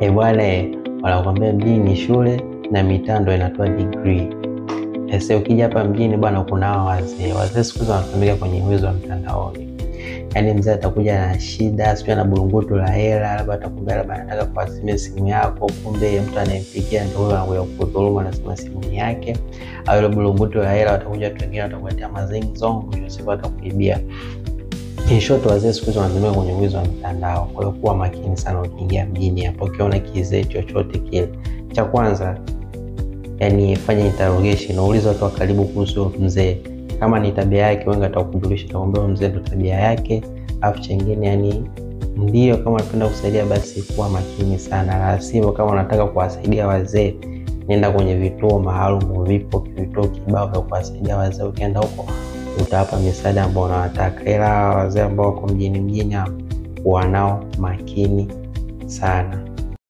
Bwana, wanakuambia mjini ni shule na mitaa ndio inatoa degree. Sasa ukija hapa mjini bwana, kuna hao wazee siku hizo wanatumika kwenye wizi wa mtandaoni. Yaani mzee atakuja na shida, sio na bulungutu la hela, labda atakwambia labda anataka kuazimia simu yako, kumbe mtu anayempigia ndio huyo anakuja kudhulumu, anasema simu ni yake. Au ile bulungutu la hela watakuja watu wengine watakuletea mazingzongo, ndio siku atakuibia. In short, wazee siku hizo wanatumika kwenye wizi wa mtandao. Kwa hiyo kuwa makini sana ukiingia mjini hapo, ukiona kizee chochote kile. Cha kwanza, yani fanya interrogation, uulize watu wa karibu kuhusu mzee. Kama ni tabia yake, wengi watakujulisha, atakwambia mzee ndo tabia yake. Alafu chengine, yani ndio kama unapenda kusaidia basi kuwa makini sana. La sivyo, kama unataka kuwasaidia wazee, nenda kwenye vituo maalum, vipo vituo kibao vya kuwasaidia wazee. Ukienda huko utawapa misaada ambao unawataka. Ila wazee ambao wako mjini wanao makini sana.